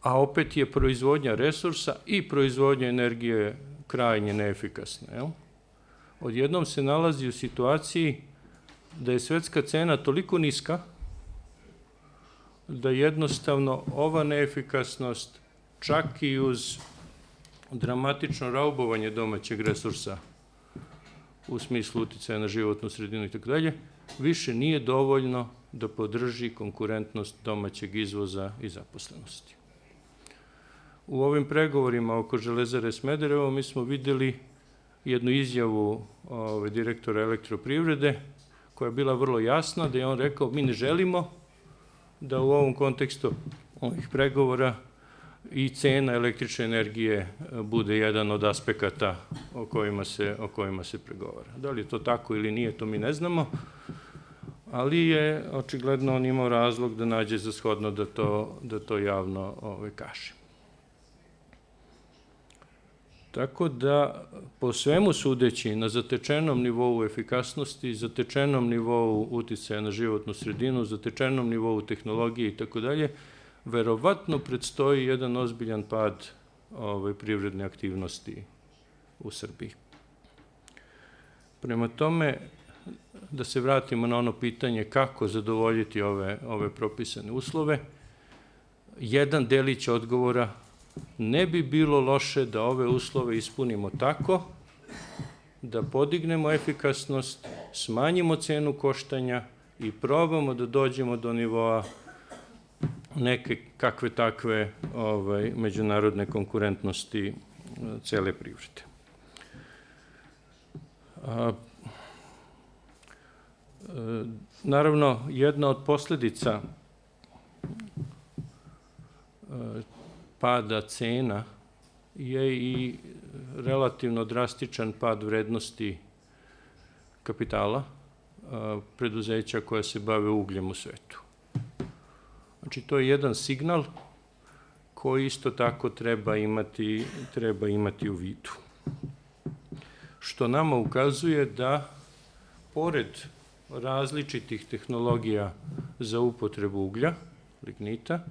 a opet je proizvodnja resursa i proizvodnja energije krajnje neefikasna. Odjednom se nalazi u situaciji da je svetska cena toliko niska da jednostavno ova neefikasnost, čak i uz dramatično raubovanje domaćeg resursa u smislu uticaja na životnu sredinu i tako dalje, više nije dovoljno da podrži konkurentnost domaćeg izvoza i zaposlenosti. U ovim pregovorima oko Železare Smederevo mi smo videli jednu izjavu direktora elektroprivrede koja je bila vrlo jasna, da je on rekao mi ne želimo da u ovom kontekstu ovih pregovora i cena električne energije bude jedan od aspekata o kojima se pregovara. Da li je to tako ili nije, to mi ne znamo, ali je očigledno on imao razlog da nađe za shodno da to javno kaže. Tako da, po svemu sudeći, na zatečenom nivou efikasnosti, zatečenom nivou uticaja na životnu sredinu, zatečenom nivou tehnologije i tako dalje, verovatno predstoji jedan ozbiljan pad privredne aktivnosti u Srbiji. Prema tome, da se vratimo na ono pitanje kako zadovoljiti ove propisane uslove, jedan delić odgovora: ne bi bilo loše da ove uslove ispunimo tako da podignemo efikasnost, smanjimo cenu koštanja i probamo da dođemo do nivoa neke kakve takve međunarodne konkurentnosti cele privrede. Naravno, jedna od posledica pada cena je i relativno drastičan pad vrednosti kapitala preduzeća koja se bave ugljem u svetu. Znači, to je jedan signal koji isto tako treba imati u vidu. Što nama ukazuje da, pored različitih tehnologija za upotrebu uglja, lignita,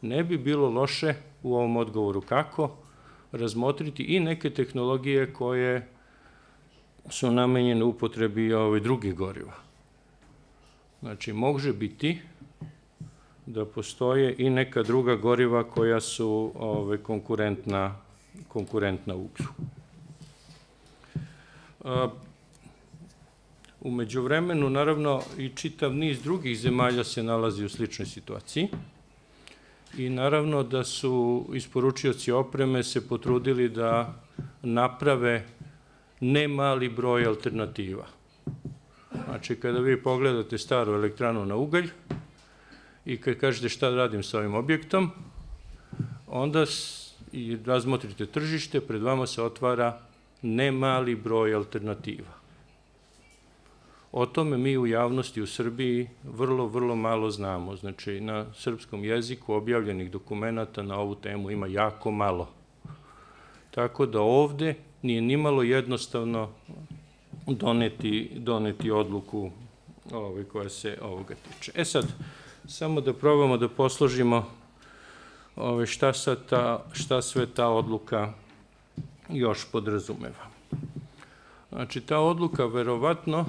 ne bi bilo loše u ovom odgovoru kako razmotriti i neke tehnologije koje su namenjene upotrebi drugih goriva. Znači, može biti da postoje i neka druga goriva koja su konkurentna uglju. U međuvremenu, naravno, i čitav niz drugih zemalja se nalazi u sličnoj situaciji i naravno da su isporučioci opreme se potrudili da naprave ne mali broj alternativa. Znači, kada vi pogledate staru elektranu na ugalj i kad kažete šta radim sa ovim objektom, onda razmotrite tržište, pred vama se otvara ne mali broj alternativa. O tome mi u javnosti u Srbiji vrlo malo znamo. Znači, na srpskom jeziku objavljenih dokumenata na ovu temu ima jako malo. Tako da ovde nije nimalo jednostavno doneti odluku koja se ovoga tiče. Sad, samo da probamo da posložimo šta sve ta odluka još podrazumeva. Znači, ta odluka verovatno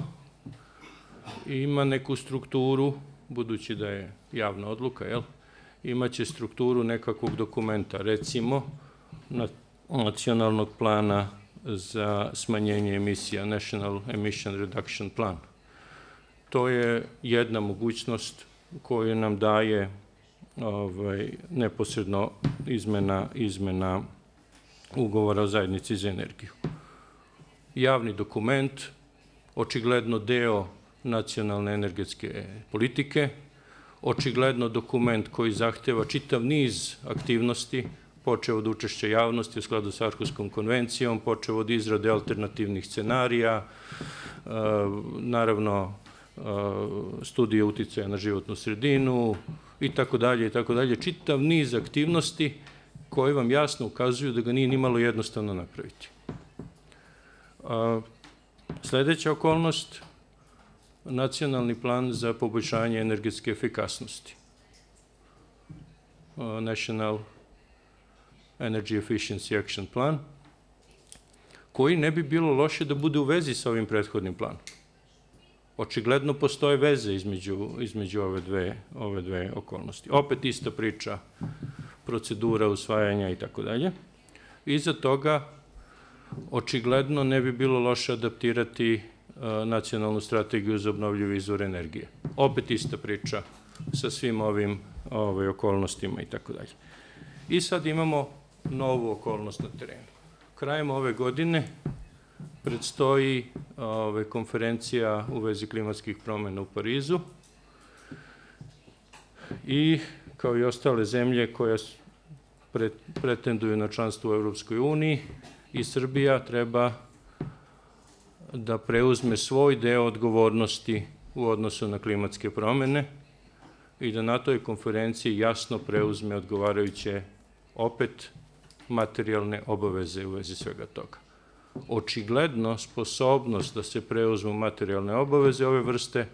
ima neku strukturu, budući da je javna odluka, imaće strukturu nekakvog dokumenta, recimo nacionalnog plana za smanjenje emisija, National Emission Reduction Plan. To je jedna mogućnost koju nam daje neposredno izmena ugovora o zajednici za energiju. Javni dokument, očigledno deo nacionalne energetske politike, očigledno dokument koji zahteva čitav niz aktivnosti, počeo od učešća javnosti u skladu sa Arhuskom konvencijom, počeo od izrade alternativnih scenarija, naravno studije uticaja na životnu sredinu i tako dalje, čitav niz aktivnosti koje vam jasno ukazuju da ga nije nimalo jednostavno napraviti. Sledeća okolnost, nacionalni plan za poboljšanje energetske efikasnosti. National Energy Efficiency Action Plan, koji ne bi bilo loše da bude u vezi sa ovim prethodnim planom. Očigledno postoje veze između ove dve okolnosti. Opet ista priča, procedura usvajanja i tako dalje. Iza toga, očigledno ne bi bilo loše adaptirati nacionalnu strategiju za obnovljive izvore energije. Opet ista priča sa svim ovim okolnostima i tako dalje. I sad imamo novu okolnost na terenu. Krajem ove godine predstoji konferencija u vezi klimatskih promjena u Parizu i kao i ostale zemlje koje pretenduju na članstvo u Evropskoj uniji i Srbija treba da preuzme svoj deo odgovornosti u odnosu na klimatske promjene i da na toj konferenciji jasno preuzme odgovarajuće opet materijalne obaveze u vezi svega toga. Očigledno, sposobnost da se preuzmu materijalne obaveze ove vrste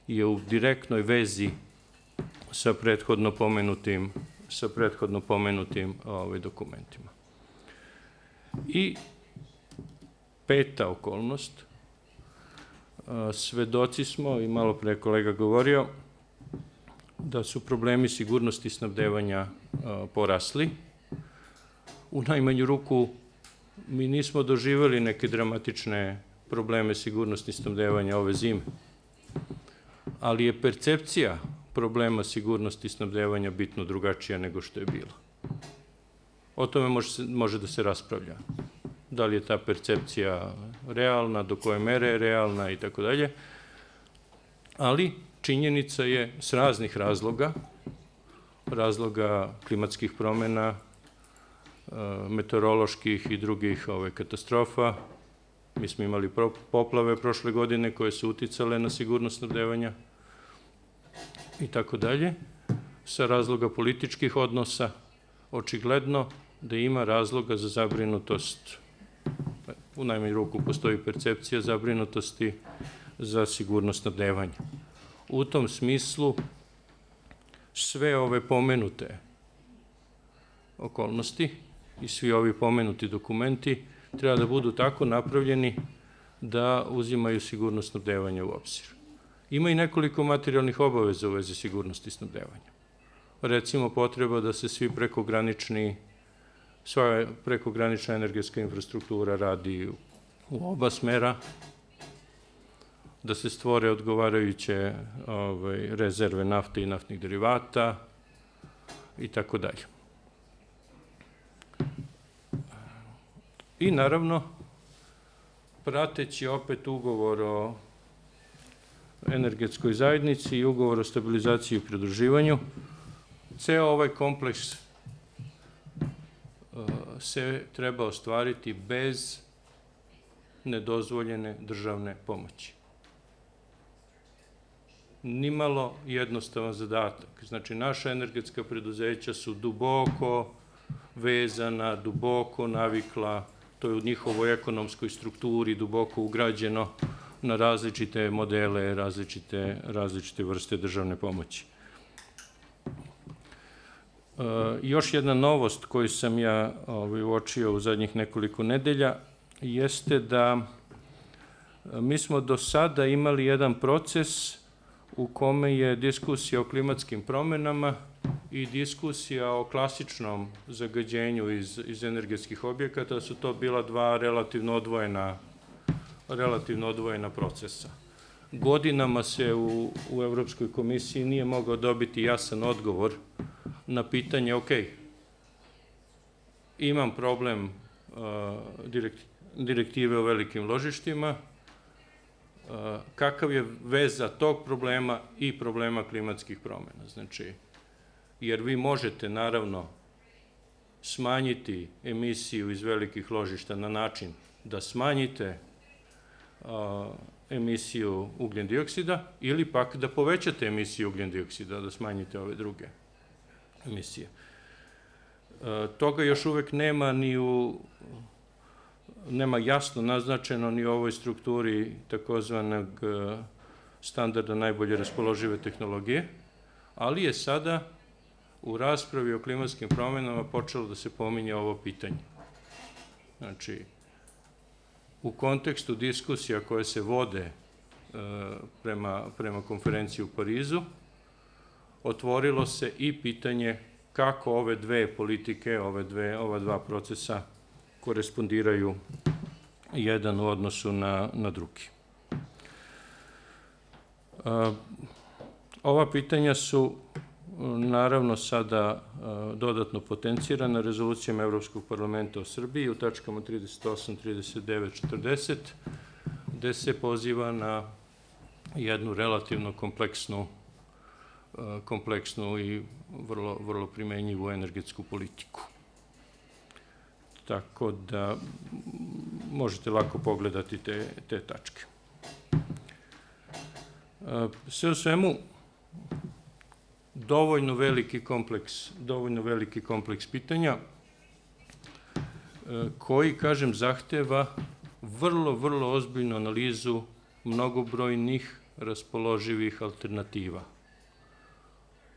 je u direktnoj vezi sa prethodno pomenutim dokumentima. I peta okolnost, svedoci smo, i malo pre kolega govorio, da su problemi sigurnosti snabdevanja porasli. U najmanju ruku mi nismo doživjeli neke dramatične probleme sigurnosti snabdevanja ove zime, ali je percepcija problema sigurnosti snabdevanja bitno drugačija nego što je bila. O tome može da se raspravlja. Da li je ta percepcija realna, do koje mere je realna i tako dalje, ali činjenica je s raznih razloga klimatskih promjena, meteoroloških i drugih katastrofa. Mi smo imali poplave prošle godine koje su uticale na sigurnost snabdevanja i tako dalje. Sa razloga političkih odnosa, očigledno da ima razloga za zabrinutost. U najmanju ruku postoji percepcija zabrinutosti za sigurnost snabdevanja. U tom smislu, sve ove pomenute okolnosti i svi ovi pomenuti dokumenti treba da budu tako napravljeni da uzimaju sigurnost snabdevanja u obzir. Ima i nekoliko materijalnih obaveza u vezi sigurnosti snabdevanja. Recimo, potreba da se sva prekogranična energetska infrastruktura radi u oba smera, da se stvore odgovarajuće rezerve nafte i naftnih derivata i tako dalje. I naravno, prateći opet ugovor o energetskoj zajednici i ugovor o stabilizaciji i pridruživanju, ceo ovaj kompleks se treba ostvariti bez nedozvoljene državne pomoći. Nimalo jednostavan zadatak. Znači, naša energetska preduzeća su duboko vezana, duboko navikla, to je u njihovoj ekonomskoj strukturi duboko ugrađeno na različite modele, različite vrste državne pomoći. Još jedna novost koju sam ja uočio u zadnjih nekoliko nedelja jeste da mi smo do sada imali jedan proces u kome je diskusija o klimatskim promjenama i diskusija o klasičnom zagađenju iz energetskih objekata, da su to bila dva relativno odvojena procesa. Godinama se u Evropskoj komisiji nije mogao dobiti jasan odgovor na pitanje, ok, imam problem direktive o velikim ložištima, kakav je veza tog problema i problema klimatskih promjena. Znači, jer vi možete, naravno, smanjiti emisiju iz velikih ložišta na način da smanjite emisiju ugljendioksida ili pak da povećate emisiju ugljendioksida, da smanjite ove druge emisije. Toga još uvek nema jasno naznačeno ni u ovoj strukturi takozvanog standarda najbolje raspoložive tehnologije, ali je sada u raspravi o klimatskim promjenama počelo da se pominje ovo pitanje. Znači, u kontekstu diskusija koje se vode prema konferenciji u Parizu, otvorilo se i pitanje kako ove dve politike, ova dva procesa korespondiraju jedan u odnosu na drugi. Ova pitanja su naravno sada dodatno potencirana rezolucijama Evropskog parlamenta o Srbiji u tačkama 38, 39, 40, gde se poziva na jednu relativno kompleksnu i vrlo primenjivu energetsku politiku. Tako da možete lako pogledati te tačke. Sve u svemu, dovoljno veliki kompleks pitanja koji, kažem, zahteva vrlo ozbiljnu analizu mnogobrojnih raspoloživih alternativa.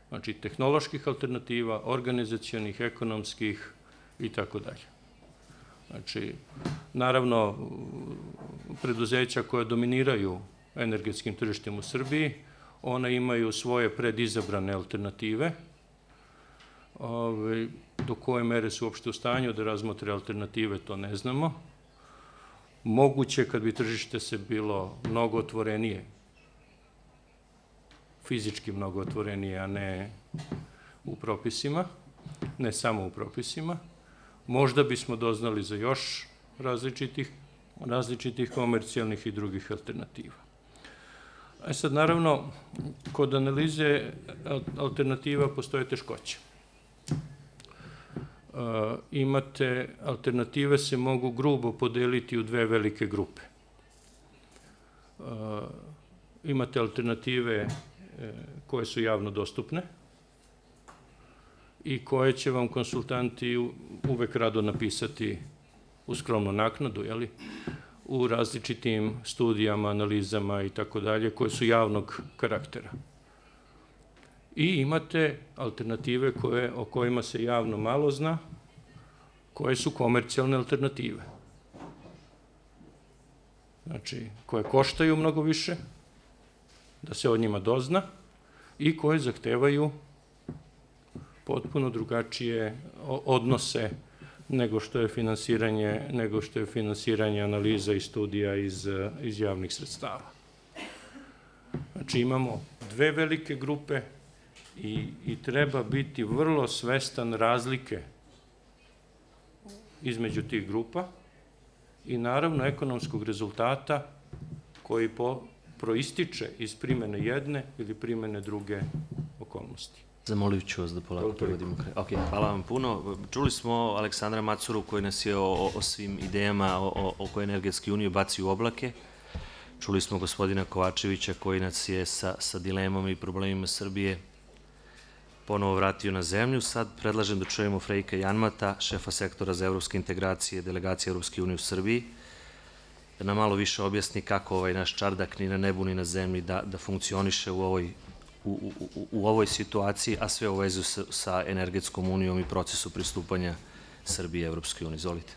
Znači, tehnoloških alternativa, organizacionih, ekonomskih i tako dalje. Znači, naravno, preduzeća koja dominiraju energetskim tržištem u Srbiji, one imaju svoje predizabrane alternative, do koje mere su uopšte u stanju da razmotre alternative, to ne znamo. Moguće, kad bi tržište se bilo mnogo otvorenije, fizički mnogo otvorenije, a ne u propisima, ne samo u propisima, možda bismo doznali za još različitih komercijalnih i drugih alternativa. Sad, naravno, kod analize alternativa postoje teškoće. Alternative se mogu grubo podeliti u dve velike grupe. Imate alternative koje su javno dostupne i koje će vam konsultanti uvek rado napisati u skromnu naknadu, u različitim studijama, analizama i tako dalje, koje su javnog karaktera. I imate alternative o kojima se javno malo zna, koje su komercijalne alternative. Znači, koje koštaju mnogo više, da se o njima dozna, i koje zahtevaju potpuno drugačije odnose nego što je finansiranje analiza i studija iz javnih sredstava. Znači, imamo dve velike grupe i treba biti vrlo svestan razlike između tih grupa i naravno ekonomskog rezultata koji proističe iz primene jedne ili primene druge okolnosti. Zamolit ću vas da polako prevodimo. Ok, hvala vam puno. Čuli smo Aleksandra Macuru koji nas je o svim idejama oko Energetske unije baci u oblake. Čuli smo gospodina Kovačevića koji nas je sa dilemom i problemima Srbije ponovo vratio na zemlju. Sad predlažem da čujemo Frejka Janmata, šefa sektora za evropske integracije Delegacije Evropske unije u Srbiji, da nam malo više objasni kako ovaj naš čardak ni na nebu ni na zemlji da funkcioniše u ovoj situaciji, a sve u vezu sa Energetskom unijom i procesu pristupanja Srbije Evropskoj uniji. Izvolite.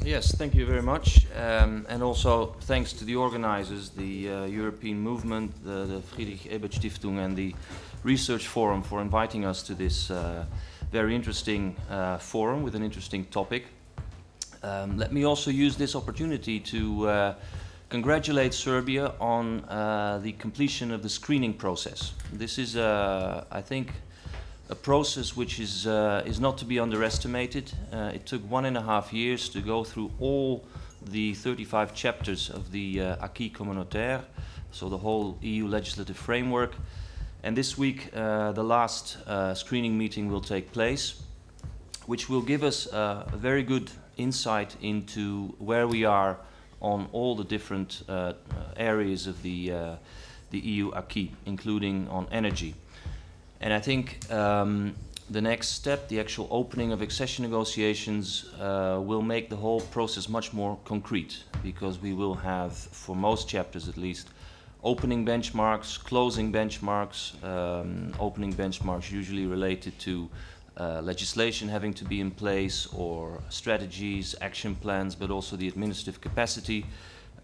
Yes, thank you very much, and also thanks to the organizers, the European movement, the Fridrih Ebert Stiftung, and the Research Forum for inviting us to this very interesting forum with an interesting topic. Let me also use this opportunity to congratulate Serbia on the completion of the screening process. This is, I think, a process which is not to be underestimated. It took 1.5 years to go through all the 35 chapters of the acquis communautaire, so the whole EU legislative framework. And this week, the last screening meeting will take place, which will give us a very good insight into where we are on all the different areas of the EU acquis, including on energy. And I think the next step, the actual opening of accession negotiations, will make the whole process much more concrete, because we will have, for most chapters at least, opening benchmarks, closing benchmarks, opening benchmarks usually related to legislation having to be in place, or strategies, action plans, but also the administrative capacity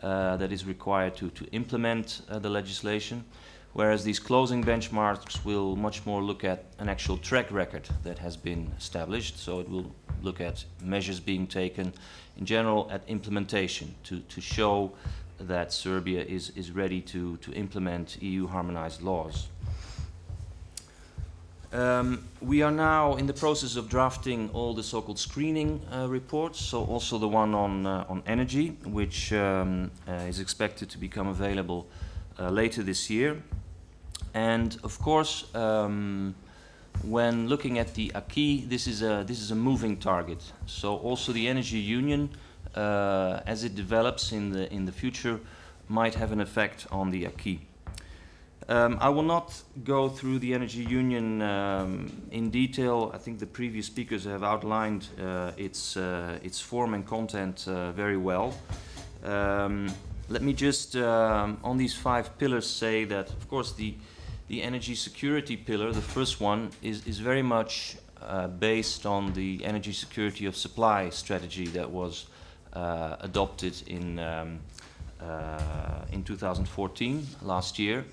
that is required to implement the legislation. Whereas these closing benchmarks will much more look at an actual track record that has been established. So it will look at measures being taken, in general at implementation, to show that Serbia is ready to implement EU harmonized laws. We are now in the process of drafting all the so-called screening reports, so also the one on energy, which is expected to become available later this year. And of course, when looking at the acquis, this is a moving target. So also the energy union, as it develops in the future, might have an effect on the acquis. I will not go through the energy union in detail. I think the previous speakers have outlined its form and content very well. Let me just, on these 5 pillars, say that, of course, the energy security pillar, the first one, is very much based on the energy security of supply strategy that was adopted in 2014, last year.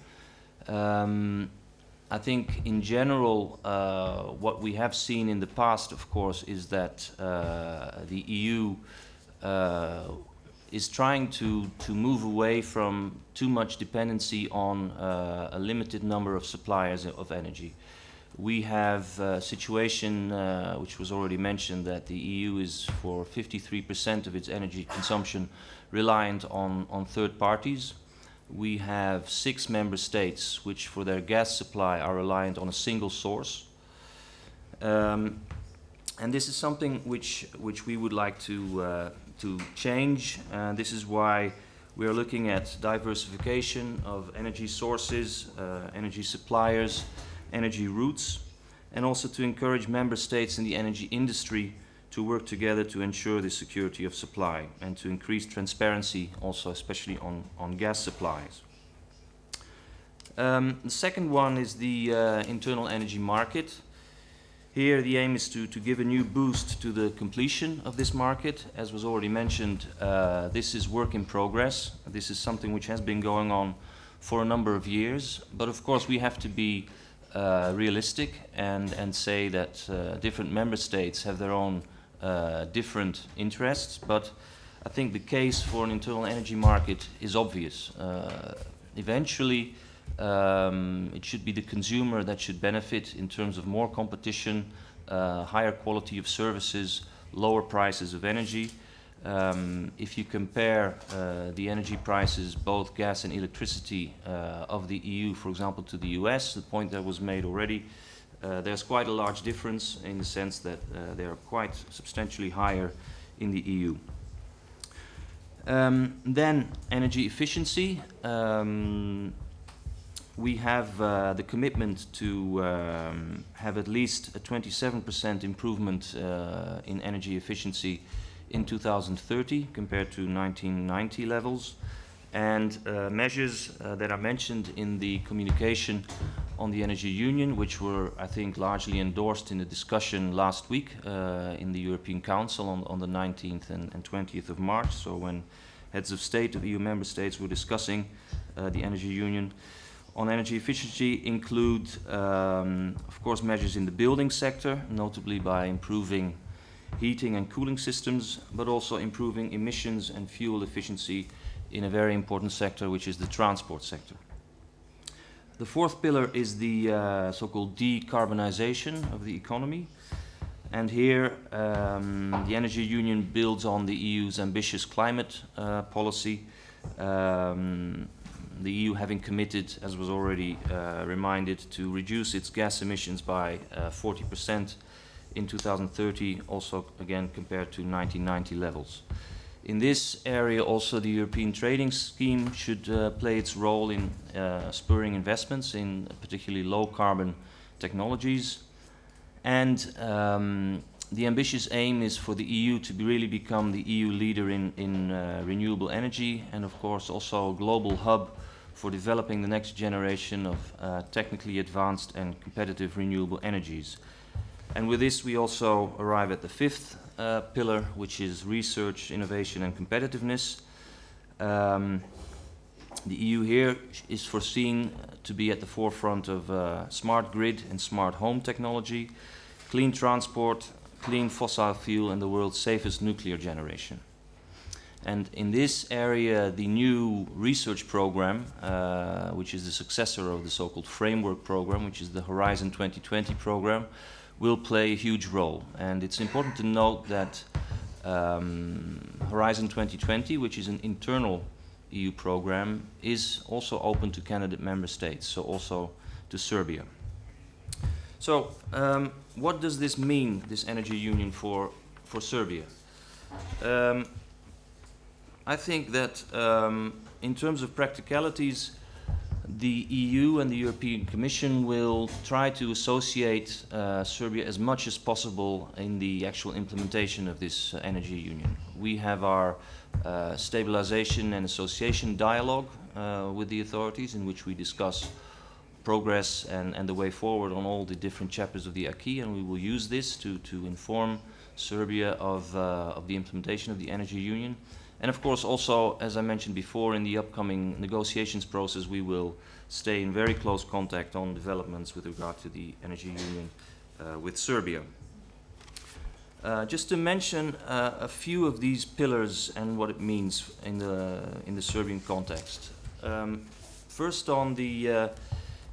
I think in general, what we have seen in the past, of course, is that the EU is trying to move away from too much dependency on a limited number of suppliers of energy. We have a situation, which was already mentioned, that the EU is for 53% of its energy consumption reliant on third parties. We have 6 member states which for their gas supply are reliant on a single source. And this is something which we would like to change. This is why we are looking at diversification of energy sources, energy suppliers, energy routes, and also to encourage member states in the energy industry to work together to ensure the security of supply and to increase transparency also, especially on gas supplies. The second one is the internal energy market. Here the aim is to give a new boost to the completion of this market. As was already mentioned, this is work in progress. This is something which has been going on for a number of years, but of course we have to be realistic and say that different member states have their own different interests, but I think the case for an internal energy market is obvious. Eventually, it should be the consumer that should benefit in terms of more competition, higher quality of services, lower prices of energy. If you compare the energy prices, both gas and electricity, of the EU, for example, to the US, the point that was made already, there's quite a large difference in the sense that they are quite substantially higher in the EU. Then energy efficiency. We have the commitment to have at least a 27% improvement in energy efficiency in 2030 compared to 1990 levels. And measures that are mentioned in the communication on the Energy Union, which were, I think, largely endorsed in the discussion last week in the European Council on the 19th and 20th of March, so when heads of state of EU member states were discussing the Energy Union. On energy efficiency include, of course, measures in the building sector, notably by improving heating and cooling systems, but also improving emissions and fuel efficiency in a very important sector, which is the transport sector. The fourth pillar is the so-called decarbonization of the economy. And here, the Energy Union builds on the EU's ambitious climate policy. The EU having committed, as was already reminded, to reduce its gas emissions by 40% in 2030, also again compared to 1990 levels. In this area also the European Trading Scheme should play its role in spurring investments in particularly low carbon technologies. And the ambitious aim is for the EU to really become the EU leader in renewable energy, and of course also a global hub for developing the next generation of technically advanced and competitive renewable energies. And with this, we also arrive at the fifth pillar, which is research, innovation, and competitiveness. The EU here is foreseen to be at the forefront of smart grid and smart home technology, clean transport, clean fossil fuel, and the world's safest nuclear generation. And in this area, the new research program, which is the successor of the so-called framework program, which is the Horizon 2020 program, will play a huge role. And it's important to note that Horizon 2020, which is an internal EU program, is also open to candidate member states, so also to Serbia. So what does this mean, this energy union for Serbia? I think that in terms of practicalities, the EU and the European Commission will try to associate Serbia as much as possible in the actual implementation of this energy union. We have our stabilization and association dialogue with the authorities, in which we discuss progress and the way forward on all the different chapters of the acquis, and we will use this to inform Serbia of the implementation of the energy union. And of course also, as I mentioned before, in the upcoming negotiations process, we will stay in very close contact on developments with regard to the energy union with Serbia. Just to mention a few of these pillars and what it means in the Serbian context. First, on the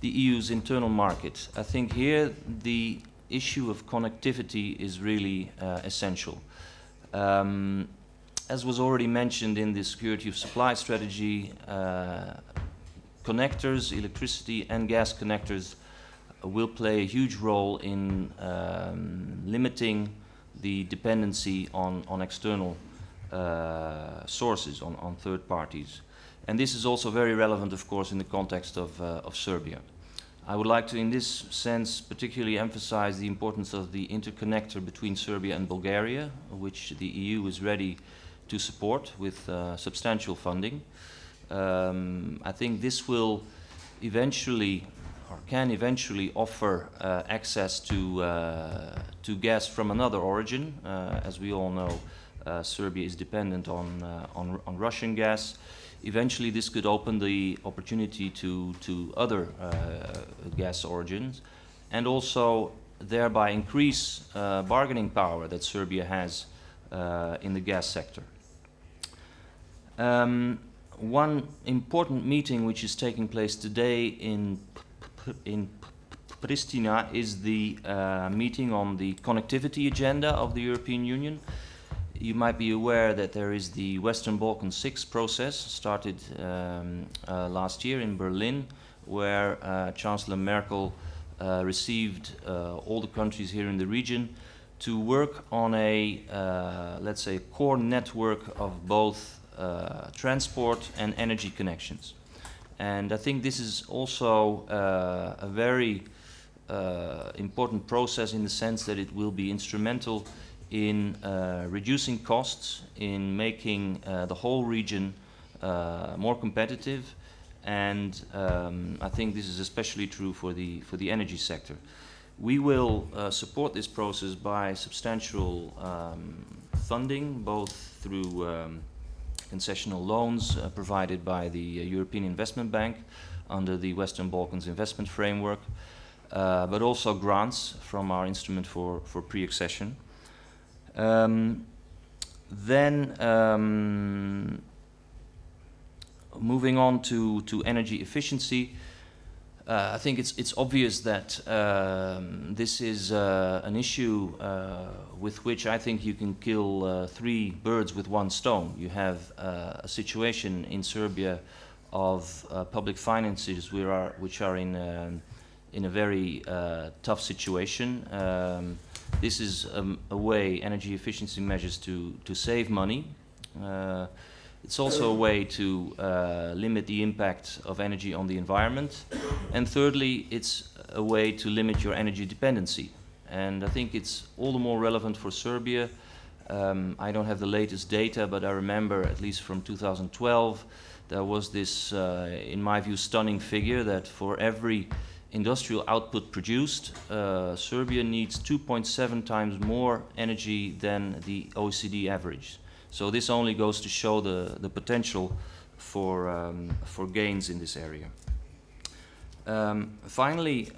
EU's internal market. I think here the issue of connectivity is really essential. As was already mentioned in the security of supply strategy, connectors, electricity and gas connectors will play a huge role in limiting the dependency on external sources, on third parties. And this is also very relevant, of course, in the context of Serbia. I would like to, in this sense, particularly emphasize the importance of the interconnector between Serbia and Bulgaria, which the EU is ready to support with substantial funding. I think this will eventually, or can eventually, offer access to gas from another origin. As we all know, Serbia is dependent on Russian gas. Eventually, this could open the opportunity to other gas origins, and also thereby increase bargaining power that Serbia has in the gas sector. One important meeting which is taking place today in Pristina is the meeting on the connectivity agenda of the European Union. You might be aware that there is the Western Balkan 6 process started last year in Berlin, where Chancellor Merkel received all the countries here in the region to work on a, let's say, core network of both transport and energy connections. And I think this is also a very important process, in the sense that it will be instrumental in reducing costs, in making the whole region more competitive, and I think this is especially true for the energy sector. We will support this process by substantial funding, both through concessional loans provided by the European Investment Bank under the Western Balkans Investment Framework, but also grants from our instrument for pre-accession. Moving on to energy efficiency, I think it's obvious that this is an issue with which I think you can kill 3 birds with 1 stone. You have a situation in Serbia of public finances which are in a very tough situation. This is a way, energy efficiency measures, to save money. It's also a way to limit the impact of energy on the environment. And thirdly, it's a way to limit your energy dependency. And I think it's all the more relevant for Serbia. I don't have the latest data, but I remember, at least from 2012, there was this, in my view, stunning figure that for every industrial output produced, Serbia needs 2.7 times more energy than the OECD average. So this only goes to show the potential for gains in this area. Finally,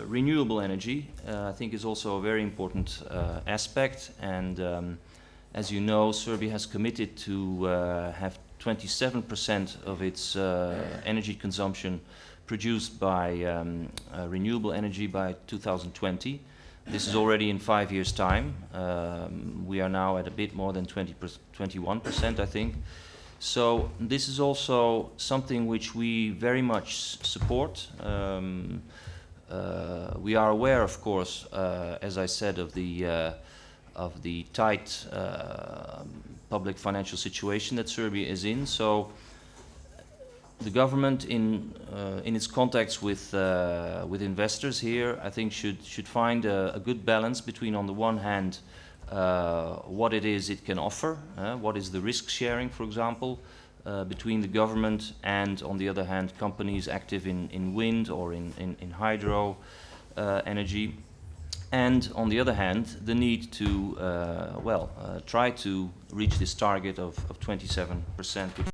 renewable energy, I think, is also a very important aspect. And as you know, Serbia has committed to have 27% of its energy consumption produced by renewable energy by 2020. This is already in 5 years' time. We are now at a bit more than 21%, I think. So this is also something which we very much support. We are aware, of course, as I said, of the tight public financial situation that Serbia is in. So the government, in its contacts with investors here, I think should find a good balance between, on the one hand, what it is it can offer, what is the risk sharing, for example, between the government and, on the other hand, companies active in wind or in hydro energy, and, on the other hand, the need to try to reach this target of 27%, which